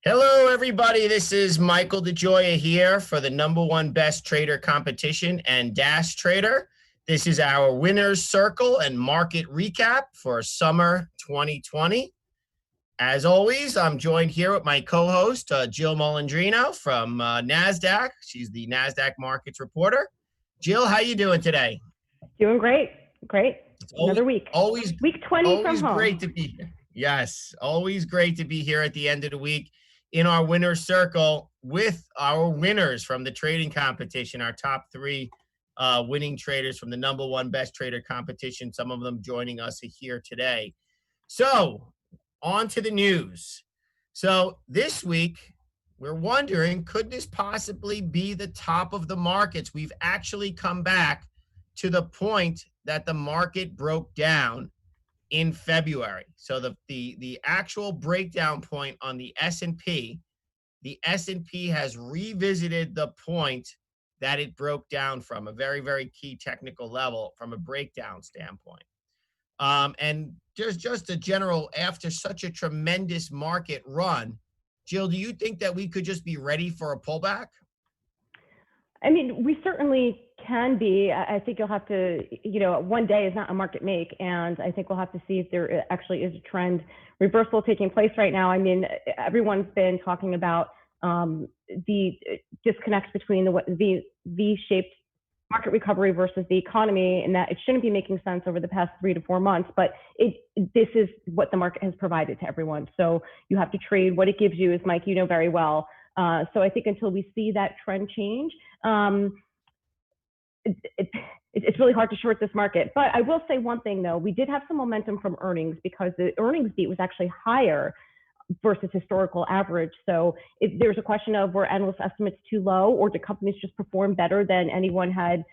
Hello, everybody. This is Michael DeGioia here for the number one best trader competition and Dash Trader. This is our winner's circle and market recap for summer 2020. As always, I'm joined here with my co-host, Jill Molandrino from Nasdaq. She's the Nasdaq markets reporter. Jill, how you doing today? Doing great. Great. It's Another week. Always, week 20 from home. Great to be here. Yes, always great to be here at the end of the week in our winner's circle with our winners from the trading competition, our top three winning traders from the number one best trader competition, some of them joining us here today. So on to the news. So this week, we're wondering, could this possibly be the top of the markets? We've actually come back to the point that the market broke down in February. So the actual breakdown point on the S&P has revisited the point that it broke down from, a very, very key technical level from a breakdown standpoint. And just a general, after such a tremendous market run, Jill, do you think that we could just be ready for a pullback? I mean, we certainly can be. I think you'll have to, one day is not a market make. And I think we'll have to see if there actually is a trend reversal taking place right now. I mean, everyone's been talking about the disconnect between the V-shaped market recovery versus the economy, and that it shouldn't be making sense over the past 3 to 4 months, but this is what the market has provided to everyone. So you have to trade what it gives you, as Mike, you know very well. So I think until we see that trend change, it's really hard to short this market. But I will say one thing, though. We did have some momentum from earnings because the earnings beat was actually higher versus historical average. So there's a question of, were analyst estimates too low, or did companies just perform better than anyone had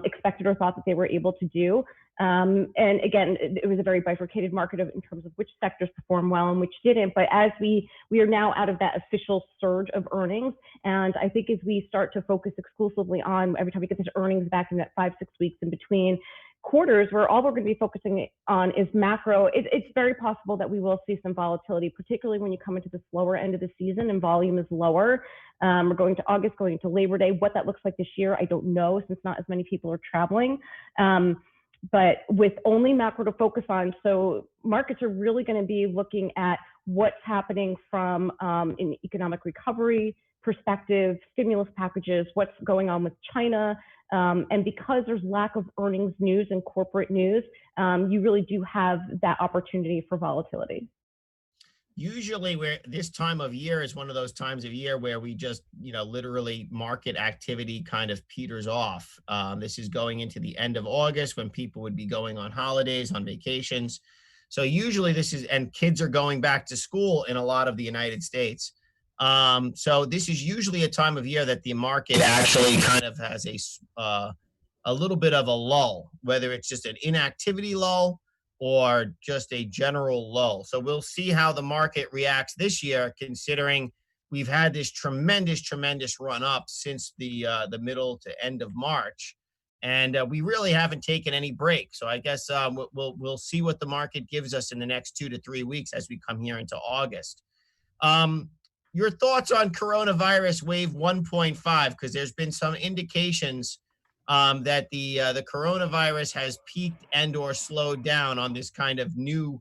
expected or thought that they were able to do? And again, it was a very bifurcated market in terms of which sectors performed well and which didn't. But as we are now out of that official surge of earnings, and I think as we start to focus exclusively on, every time we get this earnings back in that 5-6 weeks in between quarters, where all we're going to be focusing on is macro, it's very possible that we will see some volatility, particularly when you come into the slower end of the season and volume is lower. We're going to August, going to Labor Day. What that looks like this year, I don't know, since not as many people are traveling. But with only macro to focus on, so markets are really going to be looking at what's happening from an economic recovery perspective, stimulus packages, what's going on with China. And because there's lack of earnings news and corporate news, you really do have that opportunity for volatility. Usually this time of year is one of those times of year where we just, literally market activity kind of peters off. This is going into the end of August when people would be going on holidays, on vacations. So usually and kids are going back to school in a lot of the United States. So this is usually a time of year that the market actually kind of has a little bit of a lull, whether it's just an inactivity lull or just a general lull. So we'll see how the market reacts this year, considering we've had this tremendous run up since the middle to end of March, and we really haven't taken any break. So I guess we'll see what the market gives us in the next 2 to 3 weeks as we come here into August. Your thoughts on coronavirus wave 1.5, because there's been some indications that the coronavirus has peaked and or slowed down on this kind of new,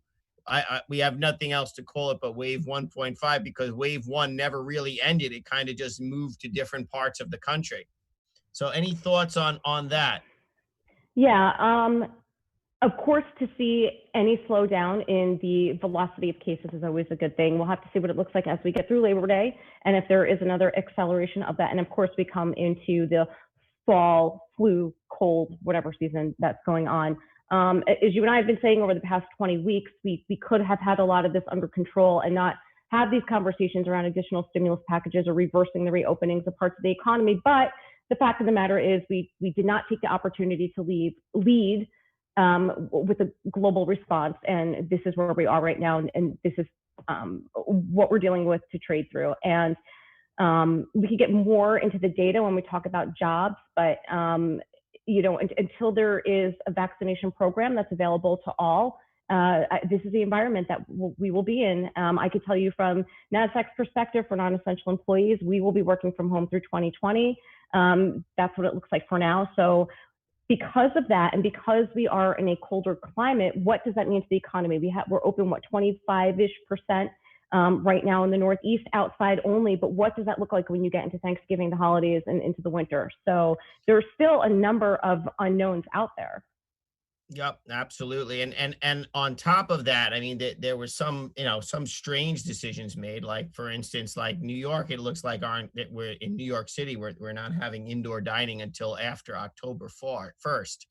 we have nothing else to call it but wave 1.5, because wave 1 never really ended. It kind of just moved to different parts of the country. So any thoughts on that? Yeah, of course, to see any slowdown in the velocity of cases is always a good thing. We'll have to see what it looks like as we get through Labor Day, and if there is another acceleration of that. And of course, we come into the fall, flu, cold, whatever season that's going on. As you and I have been saying over the past 20 weeks, we could have had a lot of this under control and not have these conversations around additional stimulus packages or reversing the reopenings of parts of the economy. But the fact of the matter is we did not take the opportunity to lead with a global response. And this is where we are right now. And this is what we're dealing with to trade through. And we can get more into the data when we talk about jobs, but until there is a vaccination program that's available to all, this is the environment that we will be in. I could tell you from Nasdaq's perspective for non-essential employees, we will be working from home through 2020. That's what it looks like for now. So because of that, and because we are in a colder climate, what does that mean to the economy? We're open, what, 25-ish% right now in the Northeast, outside only. But what does that look like when you get into Thanksgiving, the holidays, and into the winter? So there's still a number of unknowns out there. Yep, absolutely. And on top of that, I mean, there were some, some strange decisions made. Like, for instance, like New York, it looks like we're in New York City, we're not having indoor dining until after October 1st,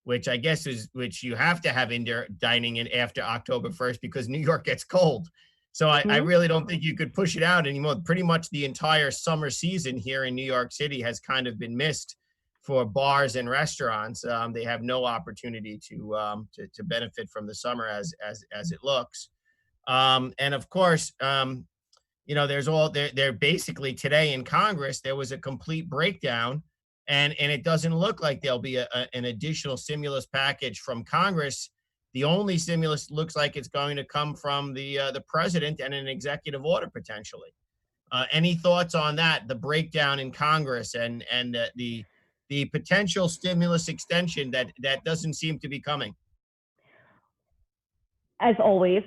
which I guess which you have to have indoor dining in after October 1st because New York gets cold. So I Mhm. really don't think you could push it out anymore. Pretty much the entire summer season here in New York City has kind of been missed for bars and restaurants. They have no opportunity to benefit from the summer as it looks. And of course, there's all they're basically today in Congress, there was a complete breakdown, and it doesn't look like there'll be an additional stimulus package from Congress. The only stimulus looks like it's going to come from the president and an executive order potentially. Any thoughts on that? The breakdown in Congress and the potential stimulus extension that doesn't seem to be coming. As always,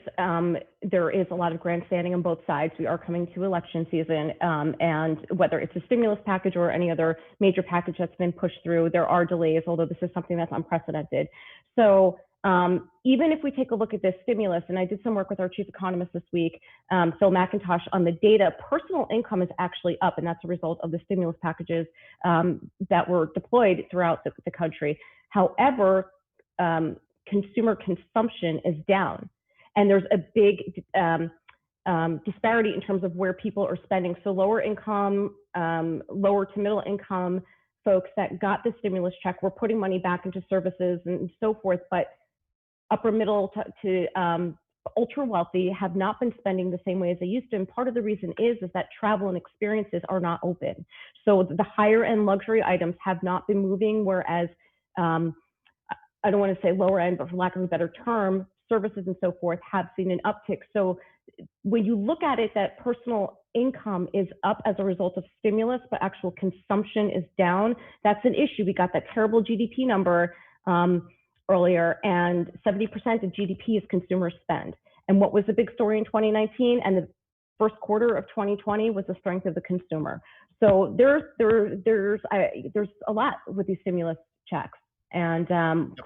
there is a lot of grandstanding on both sides. We are coming to election season, and whether it's a stimulus package or any other major package that's been pushed through, there are delays, although this is something that's unprecedented. So even if we take a look at this stimulus, and I did some work with our chief economist this week, Phil McIntosh, on the data, personal income is actually up, and that's a result of the stimulus packages that were deployed throughout the country. However, consumer consumption is down, and there's a big disparity in terms of where people are spending. So lower income, lower to middle income folks that got the stimulus check were putting money back into services and so forth, but upper middle to ultra wealthy have not been spending the same way as they used to. And part of the reason is that travel and experiences are not open. So the higher end luxury items have not been moving, whereas I don't want to say lower end, but for lack of a better term, services and so forth have seen an uptick. So when you look at it, that personal income is up as a result of stimulus, but actual consumption is down. That's an issue. We got that terrible GDP number earlier, and 70% of GDP is consumer spend. And what was the big story in 2019 and the first quarter of 2020 was the strength of the consumer. So there's a lot with these stimulus checks. And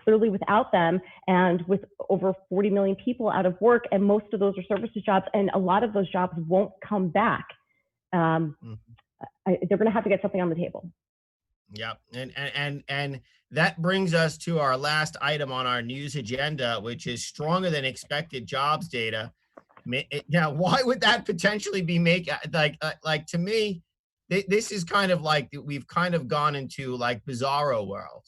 clearly without them, and with over 40 million people out of work, and most of those are services jobs, and a lot of those jobs won't come back, they're going to have to get something on the table. Yeah, and that brings us to our last item on our news agenda, which is stronger than expected jobs data. Now, why would that potentially be like to me? This is kind of like we've kind of gone into like bizarro world,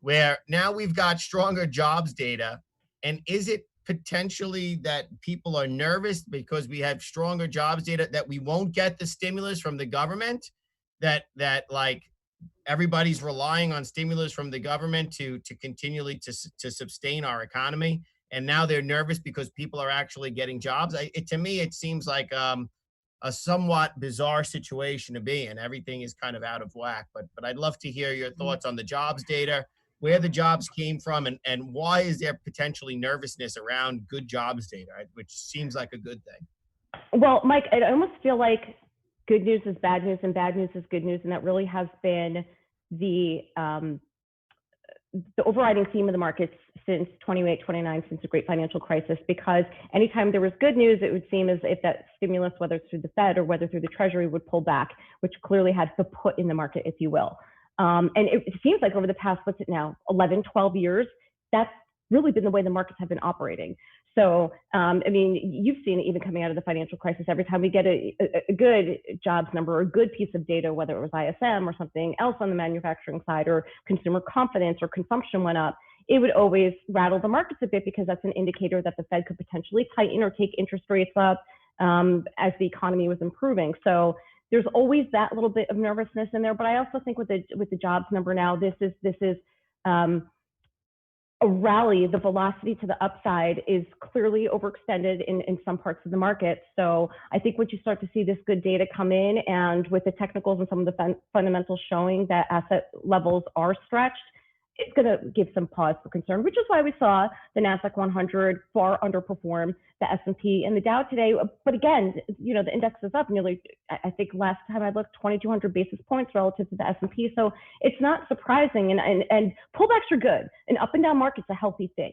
where now we've got stronger jobs data. And is it potentially that people are nervous because we have stronger jobs data that we won't get the stimulus from the government, that like everybody's relying on stimulus from the government to continually to sustain our economy, and now they're nervous because people are actually getting jobs? To me, it seems like a somewhat bizarre situation to be in. Everything is kind of out of whack, but I'd love to hear your thoughts on the jobs data, where the jobs came from, and why is there potentially nervousness around good jobs data, which seems like a good thing. Well, Mike, I almost feel like good news is bad news and bad news is good news, and that really has been the overriding theme of the markets since 28, 29, since the great financial crisis, because anytime there was good news, it would seem as if that stimulus, whether it's through the Fed or whether through the Treasury, would pull back, which clearly had the put in the market, if you will. And it seems like over the past, what's it now, 11, 12 years, that's really been the way the markets have been operating. So, I mean, you've seen it even coming out of the financial crisis. Every time we get a good jobs number or a good piece of data, whether it was ISM or something else on the manufacturing side, or consumer confidence or consumption went up, it would always rattle the markets a bit, because that's an indicator that the Fed could potentially tighten or take interest rates up as the economy was improving. So there's always that little bit of nervousness in there. But I also think with the jobs number now, this is a rally, the velocity to the upside is clearly overextended in some parts of the market. So I think once you start to see this good data come in, and with the technicals and some of the fundamentals showing that asset levels are stretched, it's going to give some pause for concern, which is why we saw the Nasdaq 100 far underperform the S&P and the Dow today. But again, you know, the index is up nearly, I think last time I looked, 2,200 basis points relative to the S&P. So it's not surprising, and pullbacks are good. An up and down market's a healthy thing.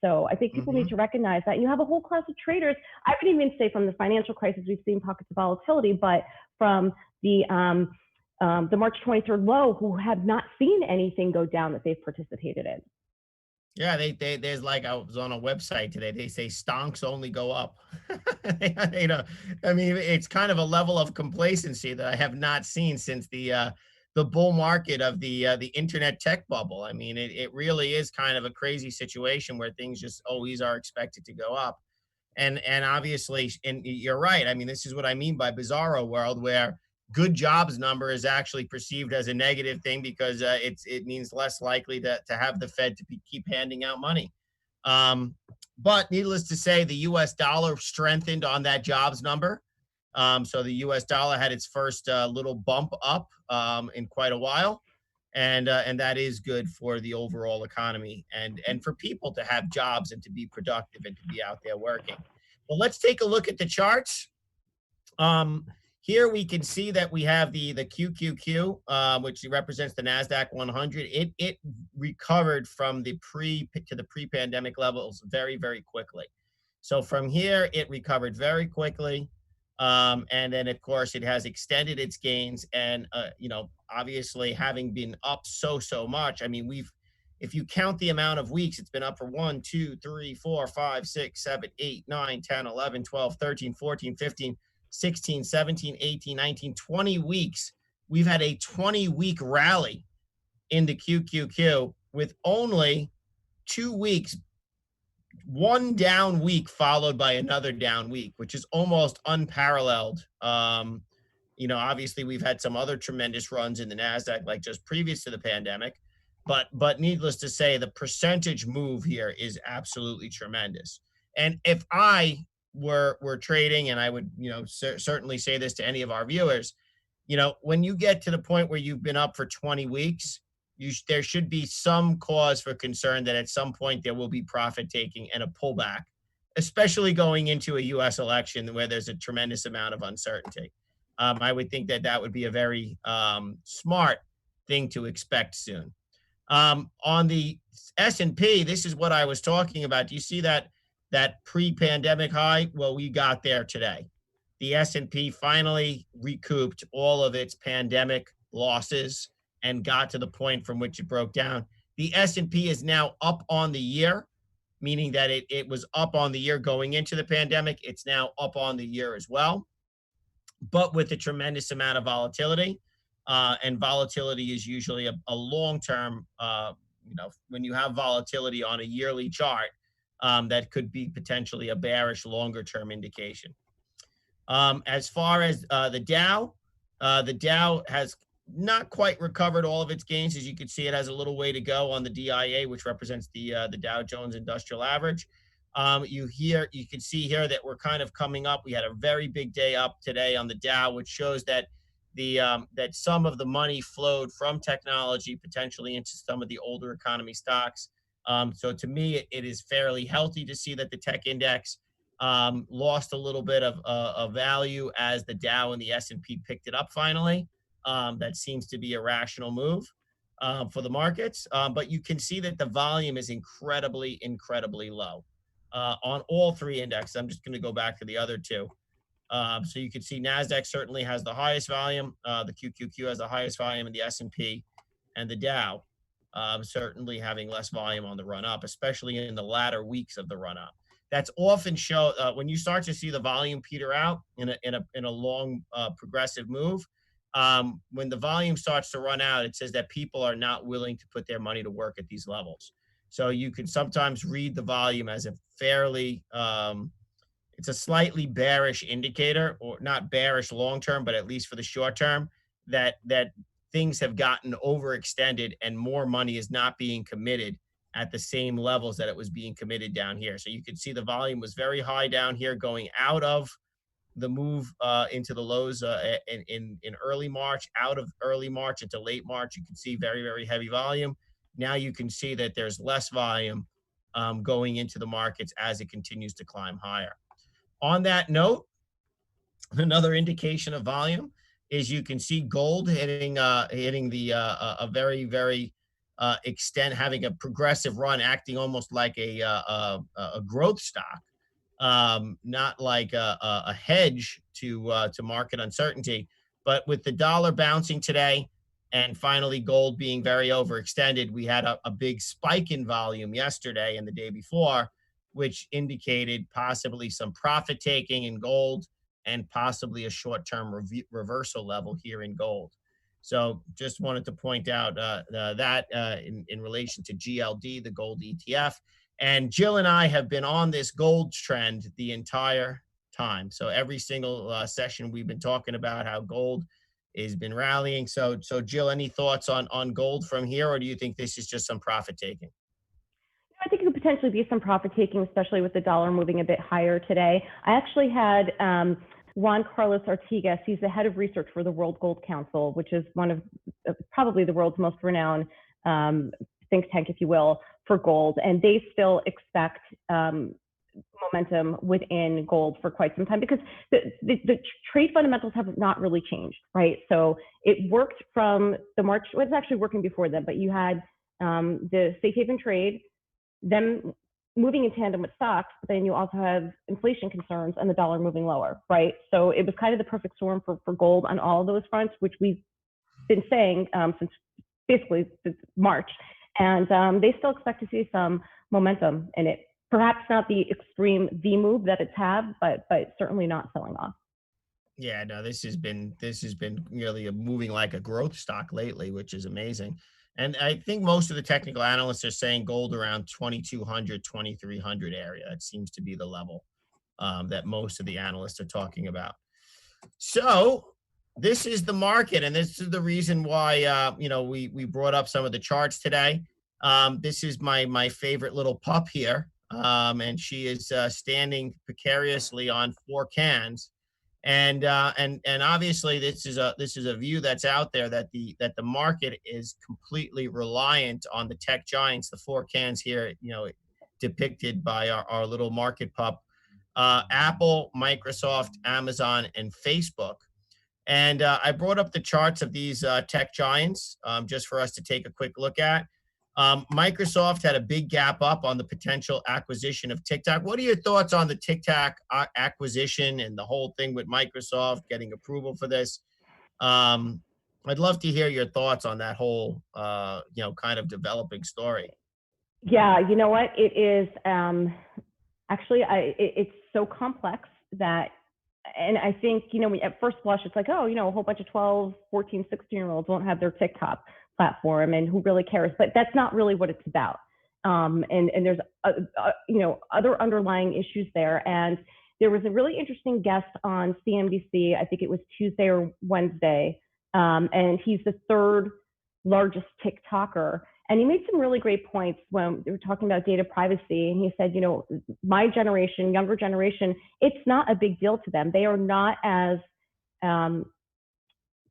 So I think people need to recognize that. And you have a whole class of traders. I would even say from the financial crisis, we've seen pockets of volatility, but from the March 23rd low, who have not seen anything go down that they've participated in. Yeah, there's like, I was on a website today. They say stonks only go up. You know, I mean, it's kind of a level of complacency that I have not seen since the bull market of the internet tech bubble. I mean, it really is kind of a crazy situation where things just always are expected to go up. And obviously, and you're right. I mean, this is what I mean by bizarro world, where good jobs number is actually perceived as a negative thing because it means less likely to have the Fed to keep handing out money. But needless to say, the U.S. dollar strengthened on that jobs number. So the U.S. dollar had its first little bump up in quite a while. And that is good for the overall economy and for people to have jobs and to be productive and to be out there working. Well, let's take a look at the charts. Here we can see that we have the QQQ, which represents the Nasdaq 100. It recovered from the pre-pandemic levels very, very quickly. So from here, it recovered very quickly. And then, of course, it has extended its gains. And, you know, obviously, having been up so much, I mean, if you count the amount of weeks, it's been up for 1, 2, 3, 4, 5, 6, 7, 8, 9, 10, 11, 12, 13, 14, 15, 16, 17, 18, 19, 20 weeks. We've had a 20-week rally in the QQQ with only 2 weeks, one down week followed by another down week, which is almost unparalleled. You know, obviously we've had some other tremendous runs in the Nasdaq, like just previous to the pandemic, but needless to say, the percentage move here is absolutely tremendous. And if I were trading, and I would, you know, certainly say this to any of our viewers, you know, when you get to the point where you've been up for 20 weeks, there should be some cause for concern that at some point there will be profit taking and a pullback, especially going into a U.S. election where there's a tremendous amount of uncertainty. I would think that would be a very smart thing to expect soon. On the S&P, this is what I was talking about. Do you see that pre-pandemic high? Well, we got there today. The S&P finally recouped all of its pandemic losses and got to the point from which it broke down. The S&P is now up on the year, meaning that it was up on the year going into the pandemic. It's now up on the year as well, but with a tremendous amount of volatility. And volatility is usually a long-term, you know, when you have volatility on a yearly chart, that could be potentially a bearish longer-term indication. As far as the Dow has not quite recovered all of its gains. As you can see, it has a little way to go on the DIA, which represents the Dow Jones Industrial Average. You can see here that we're kind of coming up. We had a very big day up today on the Dow, which shows that that some of the money flowed from technology potentially into some of the older economy stocks. So to me, it is fairly healthy to see that the tech index lost a little bit of value as the Dow and the S&P picked it up finally. That seems to be a rational move for the markets. But you can see that the volume is incredibly low on all three indexes. I'm just going to go back to the other two. So you can see Nasdaq certainly has the highest volume. The QQQ has the highest volume, and the S&P and the Dow certainly having less volume on the run up, especially in the latter weeks of the run up. That's often when you start to see the volume peter out in a long progressive move. When the volume starts to run out, it says that people are not willing to put their money to work at these levels. So you can sometimes read the volume as a fairly, it's a slightly bearish indicator, or not bearish long-term, but at least for the short term, that things have gotten overextended and more money is not being committed at the same levels that it was being committed down here. So you could see the volume was very high down here going out of the move into the lows in early March, out of early March into late March. You can see very, very heavy volume. Now you can see that there's less volume going into the markets as it continues to climb higher. On that note, another indication of volume is you can see gold hitting the a very, very extent, having a progressive run, acting almost like a growth stock, not like a hedge to market uncertainty. But with the dollar bouncing today and finally gold being very overextended, we had a big spike in volume yesterday and the day before, which indicated possibly some profit taking in gold and possibly a short-term reversal level here in gold. So just wanted to point out that in relation to GLD, the gold ETF. And Jill and I have been on this gold trend the entire time. So every single session we've been talking about how gold has been rallying. So Jill, any thoughts on gold from here, or do you think this is just some profit taking? I think it could potentially be some profit taking, especially with the dollar moving a bit higher today. I actually had Juan Carlos Artigas. He's the head of research for the World Gold Council, which is one of probably the world's most renowned think tank, if you will, for gold. And they still expect momentum within gold for quite some time because the trade fundamentals have not really changed, right? So it worked from the March, well, it's actually working before then, but you had the safe haven trade, them moving in tandem with stocks, but then you also have inflation concerns and the dollar moving lower, right? So it was kind of the perfect storm for gold on all of those fronts, which we've been saying since basically since March. And they still expect to see some momentum in it. Perhaps not the extreme V move that it's had, but certainly not selling off. Yeah, no, this has been really moving like a growth stock lately, which is amazing. And I think most of the technical analysts are saying gold around 2200, 2300 area. It seems to be the level that most of the analysts are talking about. So this is the market, and this is the reason why we brought up some of the charts today. This is my favorite little pup here, and she is standing precariously on 4 cans. And obviously this is a view that's out there that the market is completely reliant on the tech giants, the 4 cans here, depicted by our little market pup, Apple, Microsoft, Amazon, and Facebook. And I brought up the charts of these tech giants just for us to take a quick look at. Microsoft had a big gap up on the potential acquisition of TikTok. What are your thoughts on the TikTok acquisition and the whole thing with Microsoft getting approval for this? I'd love to hear your thoughts on that whole, kind of developing story. Yeah, you know what? It is actually, it's so complex that, and I think, at first blush, it's like, oh, a whole bunch of 12, 14, 16-year-olds won't have their TikTok platform and who really cares, but that's not really what it's about. And there's other underlying issues there. And there was a really interesting guest on CNBC, I think it was Tuesday or Wednesday, and he's the 3rd largest TikToker, and he made some really great points when they were talking about data privacy. And he said, my generation, younger generation, it's not a big deal to them. They are not as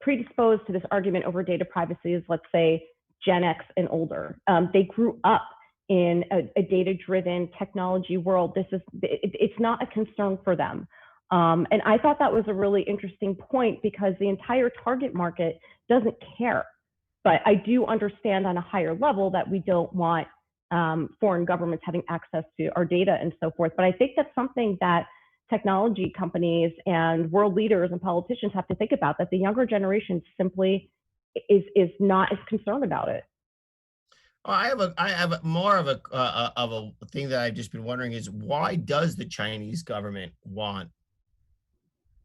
predisposed to this argument over data privacy as, let's say, Gen X and older. They grew up in a data-driven technology world. It's not a concern for them. And I thought that was a really interesting point because the entire target market doesn't care. But I do understand on a higher level that we don't want foreign governments having access to our data and so forth. But I think that's something that technology companies and world leaders and politicians have to think about, that the younger generation simply is not as concerned about it. Well, I have more of a thing that I've just been wondering is, why does the Chinese government want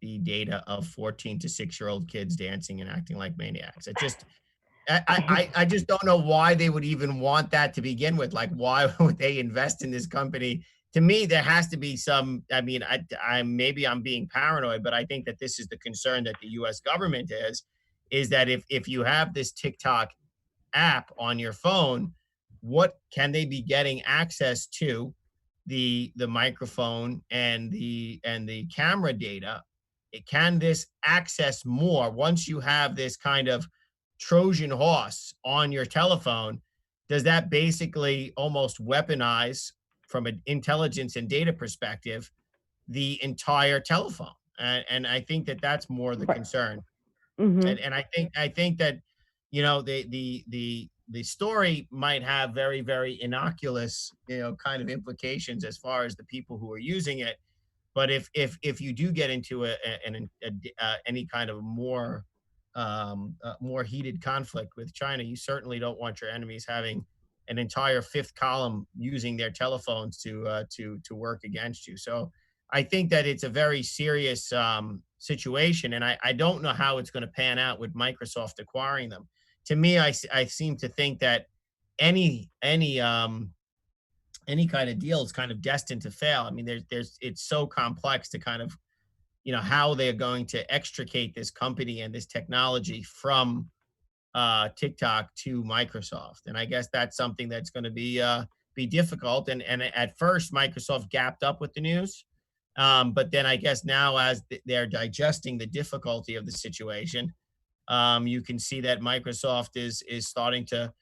the data of 14 to 6-year-old kids dancing and acting like maniacs? I just don't know why they would even want that to begin with. Like, why would they invest in this company? To me, there has to be some, maybe I'm being paranoid, but I think that this is the concern that the US government is that if you have this TikTok app on your phone, what can they be getting access to the microphone and the camera data? Can this access more once you have this kind of Trojan horse on your telephone? Does that basically almost weaponize, from an intelligence and data perspective, the entire telephone? And I think that that's more the Right. concern. Mm-hmm. And I think that, the story might have very, very innocuous, kind of implications as far as the people who are using it. But if you do get into any kind of more heated conflict with China, you certainly don't want your enemies having an entire fifth column using their telephones to work against you. So I think that it's a very serious situation, and I don't know how it's going to pan out with Microsoft acquiring them. To me, I seem to think that any any um, any kind of deal is kind of destined to fail. I mean, there's it's so complex to kind of, how they're going to extricate this company and this technology from TikTok to Microsoft. And I guess that's something that's going to be difficult. And at first, Microsoft gapped up with the news, but then I guess now, as they're digesting the difficulty of the situation, you can see that Microsoft is starting to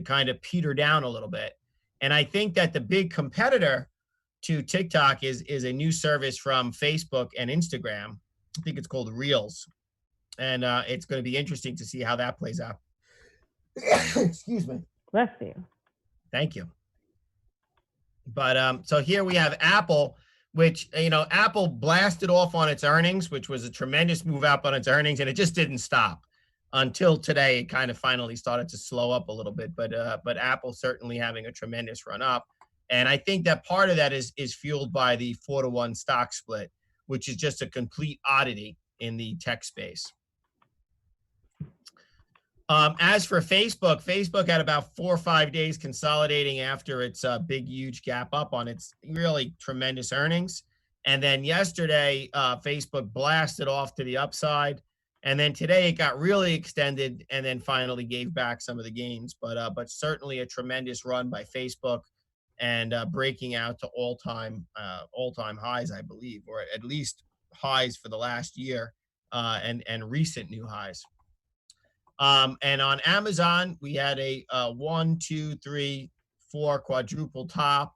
kind of peter down a little bit. And I think that the big competitor to TikTok is a new service from Facebook and Instagram. I think it's called Reels, and it's going to be interesting to see how that plays out. Excuse me. Bless you. Thank you. But so here we have Apple, which, Apple blasted off on its earnings, which was a tremendous move up on its earnings, and it just didn't stop until today. It kind of finally started to slow up a little bit, but Apple certainly having a tremendous run up. And I think that part of that is fueled by the 4-to-1 stock split, which is just a complete oddity in the tech space. As for Facebook, Facebook had about 4 or 5 days consolidating after its big, huge gap up on its really tremendous earnings. And then yesterday, Facebook blasted off to the upside. And then today it got really extended and then finally gave back some of the gains. But certainly a tremendous run by Facebook, and breaking out to all-time highs, I believe, or at least highs for the last year, and recent new highs. And on Amazon, we had a 1, 2, 3, 4 quadruple top.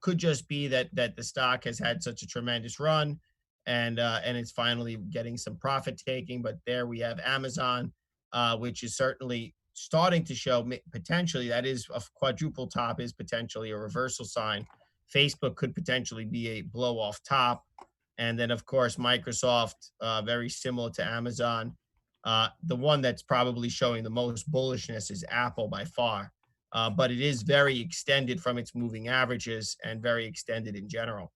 Could just be that the stock has had such a tremendous run, and it's finally getting some profit taking. But there we have Amazon, which is certainly starting to show potentially that is a quadruple top, is potentially a reversal sign. Facebook could potentially be a blow off top. And then, of course, Microsoft, very similar to Amazon. The one that's probably showing the most bullishness is Apple by far, but it is very extended from its moving averages and very extended in general.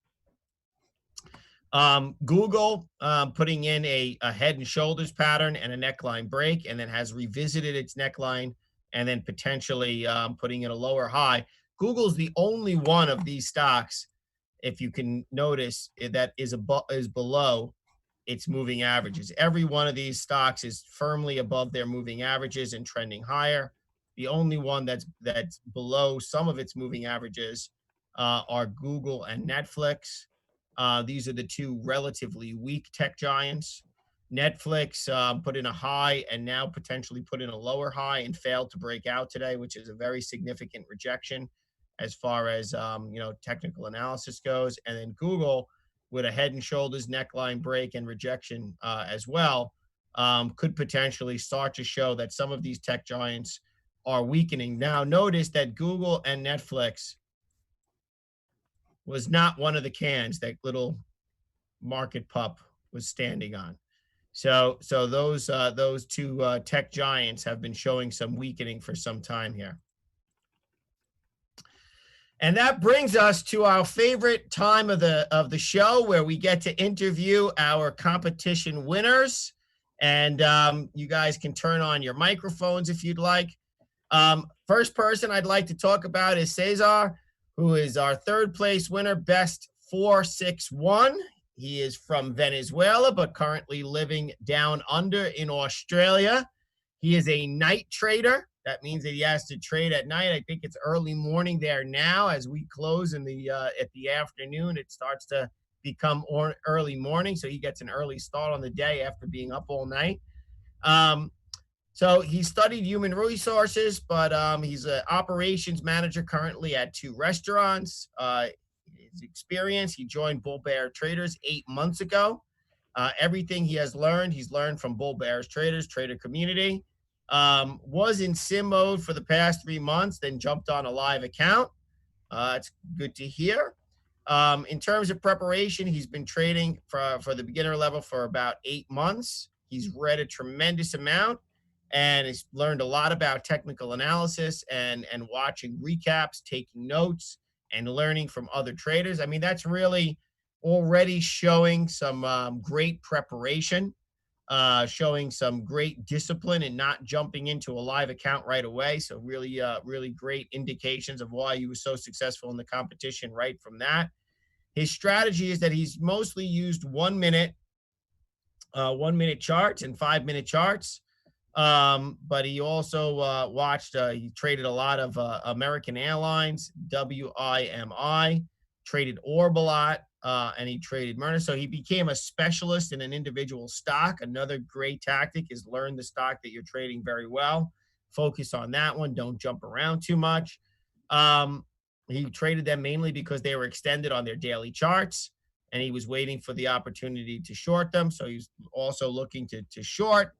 Google putting in a head and shoulders pattern and a neckline break, and then has revisited its neckline and then potentially putting in a lower high. Google's the only one of these stocks, if you can notice, that is below its moving averages. Every one of these stocks is firmly above their moving averages and trending higher. The only one that's below some of its moving averages are Google and Netflix. These are the two relatively weak tech giants. Netflix put in a high and now potentially put in a lower high and failed to break out today, which is a very significant rejection as far as technical analysis goes. And then Google, with a head and shoulders neckline break and rejection as well, could potentially start to show that some of these tech giants are weakening. Now, notice that Google and Netflix was not one of the cans that little market pup was standing on. So those two tech giants have been showing some weakening for some time here. And that brings us to our favorite time of the show, where we get to interview our competition winners. And you guys can turn on your microphones if you'd like. First person I'd like to talk about is Cesar, who is our third place winner, best 461. He is from Venezuela, but currently living down under in Australia. He is a night trader, That means that he has to trade at night. I think it's early morning there now. As we close in the at the afternoon, it starts to become early morning. So he gets an early start on the day after being up all night. Um, so he studied human resources, but he's an operations manager currently at 2 restaurants. His experience, he joined Bull Bear Traders 8 months ago. Everything he has learned, he's learned from Bull Bears Traders, trader community. Was in sim mode for the past 3 months, then jumped on a live account. It's good to hear. In terms of preparation, he's been trading for the beginner level for about 8 months. He's read a tremendous amount and he's learned a lot about technical analysis and watching recaps, taking notes, and learning from other traders. I mean, that's really already showing some great preparation, showing some great discipline and not jumping into a live account right away. So really, really great indications of why he was so successful in the competition right from that. His strategy is that he's mostly used 1 minute, 1 minute charts and 5 minute charts. But he also he traded a lot of American Airlines, WIMI, traded Orb a lot, and he traded Myrna. So he became a specialist in an individual stock. Another great tactic is learn the stock that you're trading very well. Focus on that one. Don't jump around too much. He traded them mainly because they were extended on their daily charts, and he was waiting for the opportunity to short them. So he's also looking to short.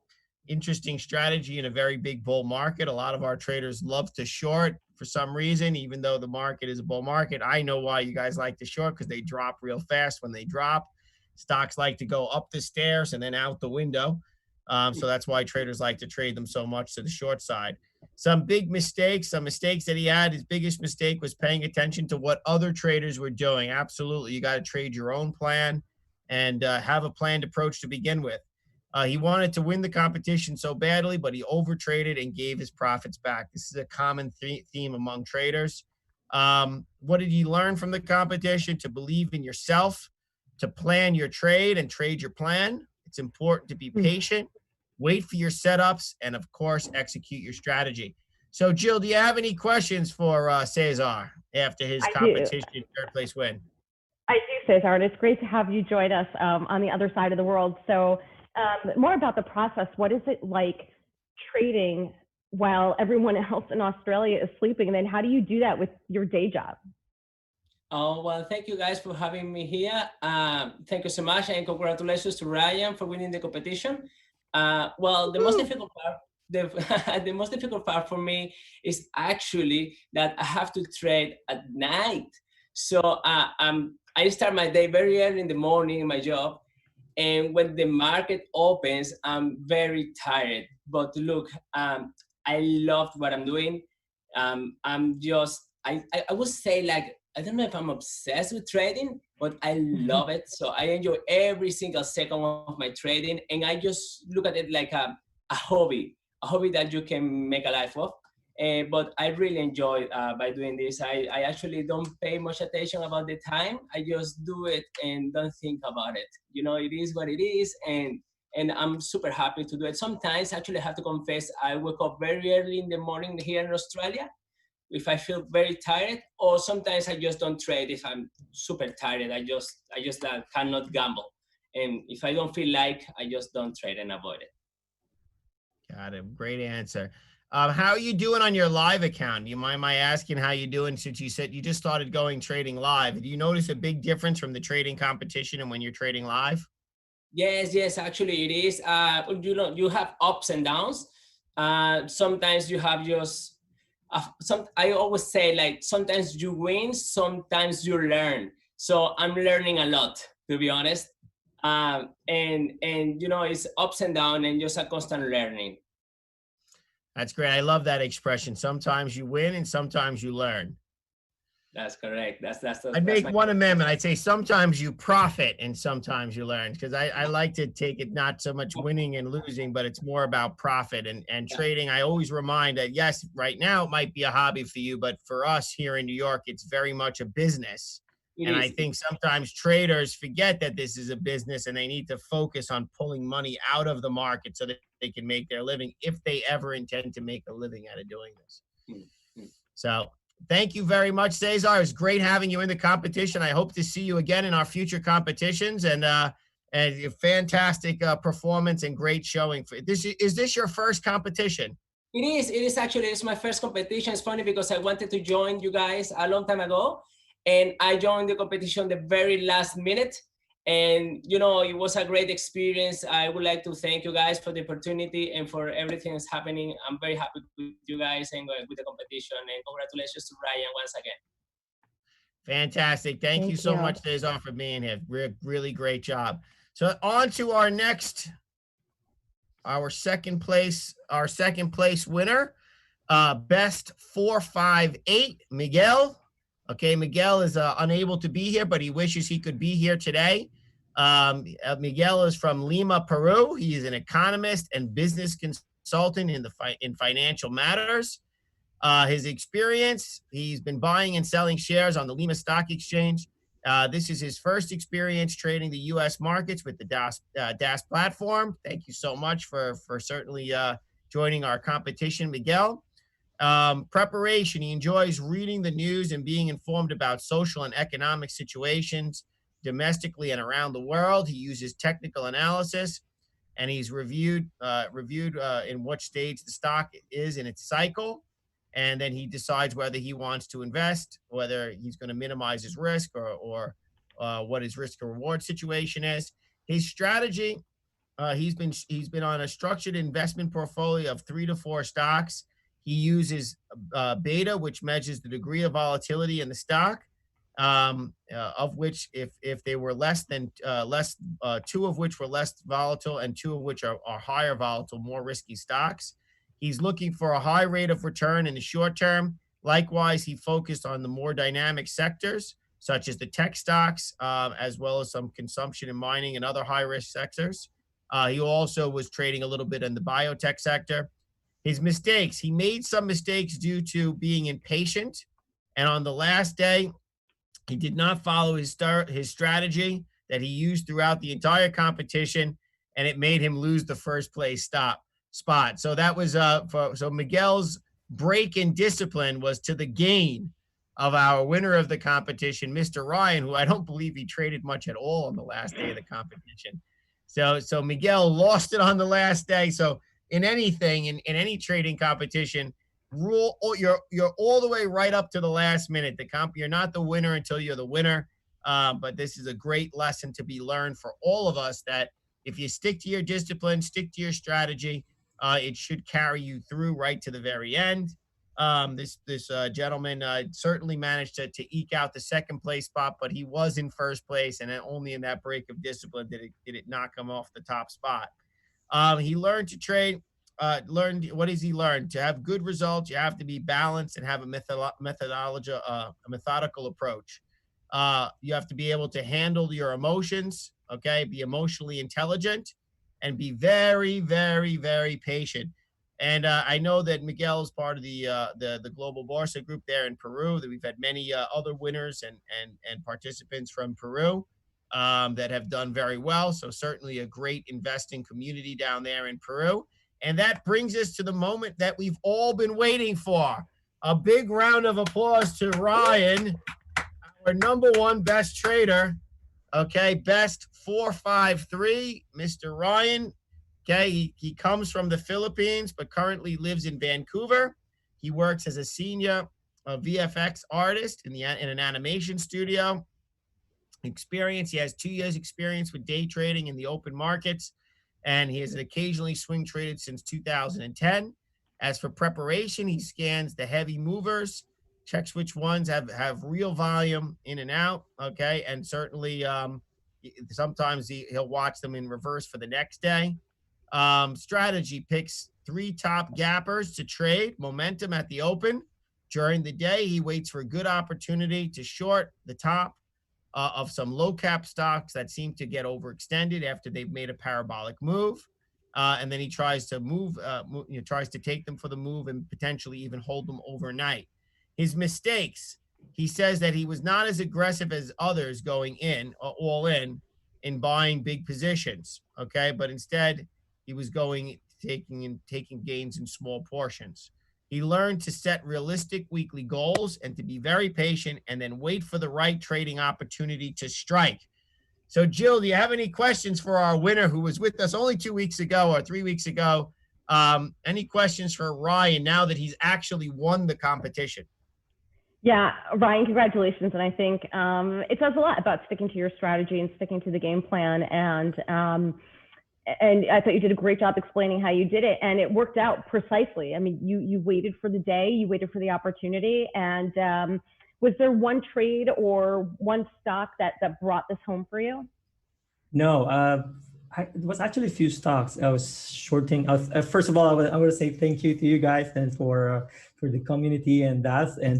Interesting strategy in a very big bull market. A lot of our traders love to short for some reason, even though the market is a bull market. I know why you guys like to short, because they drop real fast when they drop. Stocks like to go up the stairs and then out the window. So that's why traders like to trade them so much to the short side. Some mistakes that he had. His biggest mistake was paying attention to what other traders were doing. Absolutely. You got to trade your own plan and have a planned approach to begin with. He wanted to win the competition so badly, but he overtraded and gave his profits back. This is a common theme among traders. What did you learn from the competition? To believe in yourself, to plan your trade and trade your plan. It's important to be patient, wait for your setups, and of course, execute your strategy. So, Jill, do you have any questions for Cesar after his competition third place win? I do, Cesar, and it's great to have you join us on the other side of the world. So, more about the process. What is it like trading while everyone else in Australia is sleeping? And then how do you do that with your day job? Oh, well, thank you guys for having me here. Thank you so much. And congratulations to Ryan for winning the competition. Well, the most difficult part, the most difficult part for me is actually that I have to trade at night. So I start my day very early in the morning in my job. And when the market opens, I'm very tired. But look, I loved what I'm doing. I'm just, I would say, like, I don't know if I'm obsessed with trading, but I love it. So I enjoy every single second of my trading. And I just look at it like a hobby that you can make a life of. But I really enjoy by doing this. I actually don't pay much attention about the time. I just do it and don't think about it. You know, it is what it is, and I'm super happy to do it. Sometimes, actually, I have to confess, I wake up very early in the morning here in Australia if I feel very tired, or sometimes I just don't trade if I'm super tired. I just cannot gamble, and if I don't feel like, I just don't trade and avoid it. Got it. Great answer. How are you doing on your live account? Do you mind my asking how you doing, since you said you just started going trading live? Do you notice a big difference from the trading competition and when you're trading live? Yes, actually it is. You know, you have ups and downs. Sometimes you have just, I always say, like, sometimes you win, sometimes you learn. So I'm learning a lot, to be honest. And you know, it's ups and downs and just a constant learning. That's great. I love that expression. Sometimes you win and sometimes you learn. That's correct. I'd make one amendment. I'd say sometimes you profit and sometimes you learn, because I like to take it not so much winning and losing, but it's more about profit and trading. I always remind that, yes, right now it might be a hobby for you, but for us here in New York, it's very much a business. It And I is. think sometimes traders forget that this is a business and they need to focus on pulling money out of the market so that they can make their living if they ever intend to make a living out of doing this. Mm, mm. So thank you very much, Cesar. It was great having you in the competition. I hope to see you again in our future competitions, and a fantastic performance and great showing. For this, is this your first competition? It is. It is actually. It's my first competition. It's funny because I wanted to join you guys a long time ago, and I joined the competition the very last minute. And you know, it was a great experience. I would like to thank you guys for the opportunity and for everything that's happening. I'm very happy with you guys and with the competition. And congratulations to Ryan once again. Fantastic. Thank you so much, Cesar, for being here. Really great job. So on to our second place winner, best 458, Miguel. Okay, Miguel is unable to be here, but he wishes he could be here today. Miguel is from Lima, Peru. He is an economist and business consultant in financial matters. His experience, he's been buying and selling shares on the Lima Stock Exchange. This is his first experience trading the U.S. markets with the DAS platform. Thank you so much for certainly joining our competition, Miguel. Preparation, he enjoys reading the news and being informed about social and economic situations domestically and around the world. He uses technical analysis, and he's reviewed in what stage the stock is in its cycle. And then he decides whether he wants to invest, whether he's going to minimize his risk or what his risk or reward situation is. His strategy, he's been on a structured investment portfolio of 3 to 4 stocks. He uses beta, which measures the degree of volatility in the stock, of which if they were two of which were less volatile and 2 of which are higher volatile, more risky stocks. He's looking for a high rate of return in the short term. Likewise, he focused on the more dynamic sectors, such as the tech stocks, as well as some consumption and mining and other high-risk sectors. He also was trading a little bit in the biotech sector. His mistakes, he made some mistakes due to being impatient. And on the last day, he did not follow his strategy that he used throughout the entire competition, and it made him lose the first place spot. So that was so Miguel's break in discipline was to the gain of our winner of the competition, Mr. Ryan, who I don't believe he traded much at all on the last day of the competition. So Miguel lost it on the last day. So in anything, in any trading competition, you're all the way right up to the last minute. You're not the winner until you're the winner. But this is a great lesson to be learned for all of us, that if you stick to your discipline, stick to your strategy, it should carry you through right to the very end. This gentleman certainly managed to eke out the second place spot, but he was in first place, and only in that break of discipline did it knock him off the top spot. He learned to trade. What has he learned? To have good results, you have to be balanced and have a methodical approach. You have to be able to handle your emotions. Okay, be emotionally intelligent, and be very, very, very patient. And I know that Miguel is part of the Global Borsa group there in Peru. That we've had many other winners and participants from Peru that have done very well. So certainly a great investing community down there in Peru. And that brings us to the moment that we've all been waiting for. A big round of applause to Ryan, our number one best trader. Okay, best 453, Mr. Ryan. Okay, he comes from the Philippines, but currently lives in Vancouver. He works as a senior VFX artist in an animation studio. He has 2 years experience with day trading in the open markets, and he has occasionally swing traded since 2010. As for preparation, he scans the heavy movers, checks which ones have real volume in and out, okay? And certainly sometimes he'll watch them in reverse for the next day. Strategy, picks 3 top gappers to trade momentum at the open. During the day, he waits for a good opportunity to short the top of some low cap stocks that seem to get overextended after they've made a parabolic move. And then he tries to take them for the move and potentially even hold them overnight. His mistakes, he says that he was not as aggressive as others going in, all in buying big positions. Okay. But instead, he was taking gains in small portions. He learned to set realistic weekly goals and to be very patient and then wait for the right trading opportunity to strike. So, Jill, do you have any questions for our winner who was with us only 2 weeks ago or 3 weeks ago? Any questions for Ryan now that he's actually won the competition? Yeah, Ryan, congratulations. And I think it says a lot about sticking to your strategy and sticking to the game plan. And I thought you did a great job explaining how you did it, and it worked out precisely. I mean, you waited for the day, you waited for the opportunity. And was there one trade or one stock that brought this home for you? No, it was actually a few stocks I was shorting. First of all, I want to say thank you to you guys and for the community and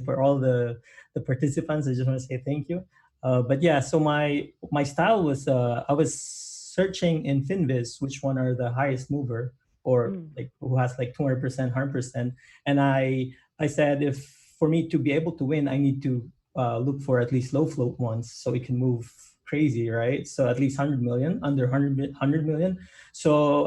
for all the participants. I just want to say thank you. But yeah, so my style was I was searching in Finviz which one are the highest mover or like who has like 200%, 100%, and I said if for me to be able to win, I need to look for at least low float ones so it can move crazy, right? So at least 100 million, under 100 million. So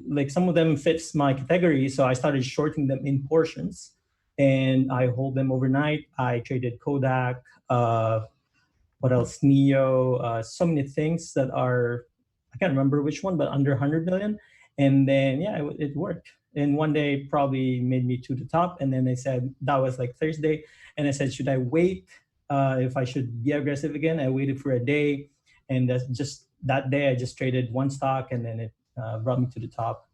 like some of them fits my category. So I started shorting them in portions and I hold them overnight. I traded Kodak, what else? Neo, so many things that are, I can't remember which one, but under 100 million. And then, yeah, it worked. And one day probably made me to the top. And then I said, that was like Thursday. And I said, should I wait? If I should be aggressive again? I waited for a day. And just that day, I just traded one stock and then it brought me to the top.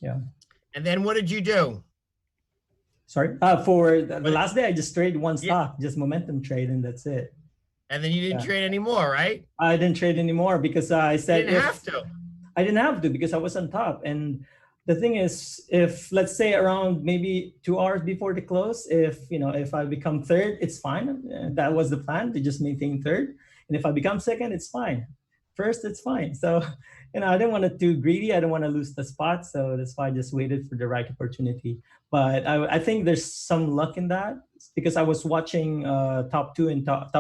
Yeah. And then what did you do? Sorry? For the last day, I just traded one stock, just momentum trade, and that's it. And then you didn't trade anymore, right? I didn't trade anymore because I said you didn't have to. I didn't have to because I was on top. And the thing is, if let's say around maybe 2 hours before the close, if I become third, it's fine. That was the plan, to just maintain third. And if I become second, it's fine. First, it's fine. So, I didn't want to too greedy. I don't want to lose the spot. So that's why I just waited for the right opportunity. But I think there's some luck in that because I was watching top two and top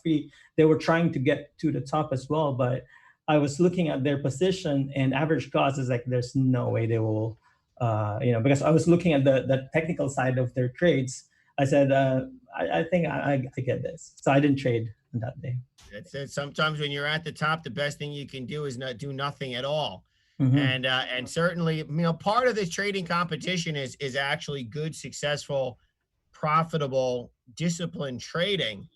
three. They were trying to get to the top as well, but I was looking at their position and average cost is like, there's no way they will, because I was looking at the technical side of their trades. I said, I think I get this. So I didn't trade on that day. It's sometimes when you're at the top, the best thing you can do is not do nothing at all. Mm-hmm. And certainly, part of this trading competition is actually good, successful, profitable, disciplined trading.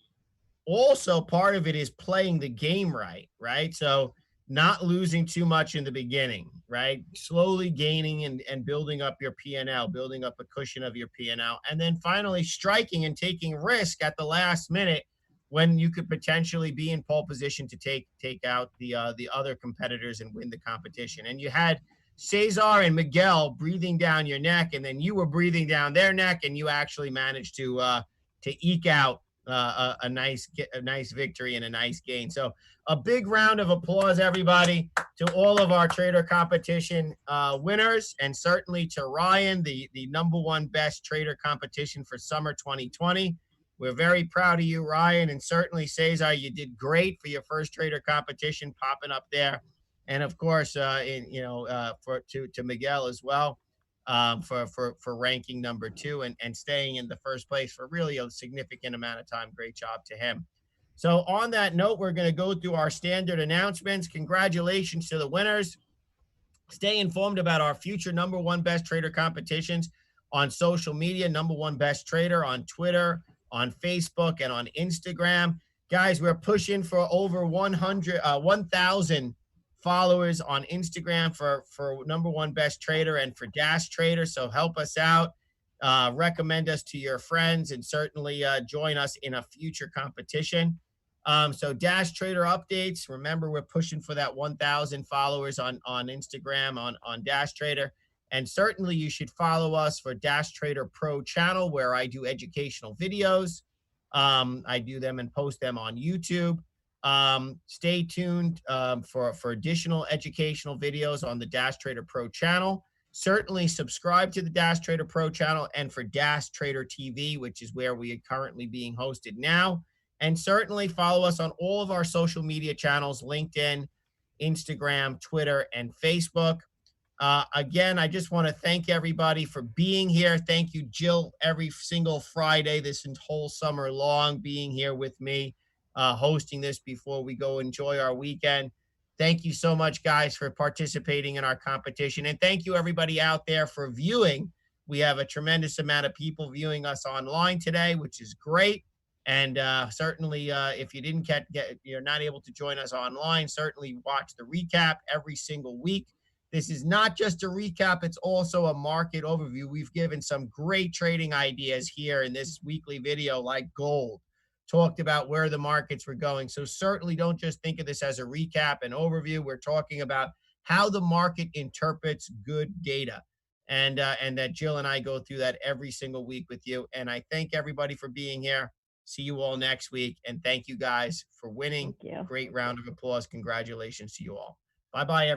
Also, part of it is playing the game right? So not losing too much in the beginning, right? Slowly gaining and building up your P&L, building up a cushion of your P&L, and then finally striking and taking risk at the last minute when you could potentially be in pole position to take out the other competitors and win the competition. And you had Cesar and Miguel breathing down your neck, and then you were breathing down their neck, and you actually managed to eke out a nice victory and a nice gain. So a big round of applause, everybody, to all of our trader competition winners, and certainly to Ryan, the #1 best trader competition for summer 2020. We're very proud of you, Ryan, and certainly Cesar, you did great for your first trader competition, popping up there, and of course, to Miguel as well. For ranking #2 and staying in the first place for really a significant amount of time. Great job to him. So on that note, we're going to go through our standard announcements. Congratulations to the winners. Stay informed about our future #1 best trader competitions on social media, #1 best trader on Twitter, on Facebook, and on Instagram. Guys, we're pushing for over 1,000 followers on Instagram for #1 best trader and for Dash Trader. So help us out, recommend us to your friends, and certainly join us in a future competition. So Dash Trader updates. Remember, we're pushing for that 1,000 followers on Instagram on Dash Trader. And certainly you should follow us for Dash Trader Pro channel, where I do educational videos. I do them and post them on YouTube. Stay tuned for additional educational videos on the Dash Trader Pro channel. Certainly subscribe to the Dash Trader Pro channel and for Dash Trader TV, which is where we are currently being hosted now. And certainly follow us on all of our social media channels, LinkedIn, Instagram, Twitter, and Facebook. Again, I just want to thank everybody for being here. Thank you, Jill, every single Friday this whole summer long, being here with me, hosting this before we go enjoy our weekend. Thank you so much, guys, for participating in our competition. And thank you, everybody out there, for viewing. We have a tremendous amount of people viewing us online today, which is great. And certainly, if you didn't you're not able to join us online, certainly watch the recap every single week. This is not just a recap, it's also a market overview. We've given some great trading ideas here in this weekly video, like gold, talked about where the markets were going. So certainly don't just think of this as a recap and overview. We're talking about how the market interprets good data. And that Jill and I go through that every single week with you. And I thank everybody for being here. See you all next week. And thank you guys for winning. Thank you. Great round of applause. Congratulations to you all. Bye-bye, everybody.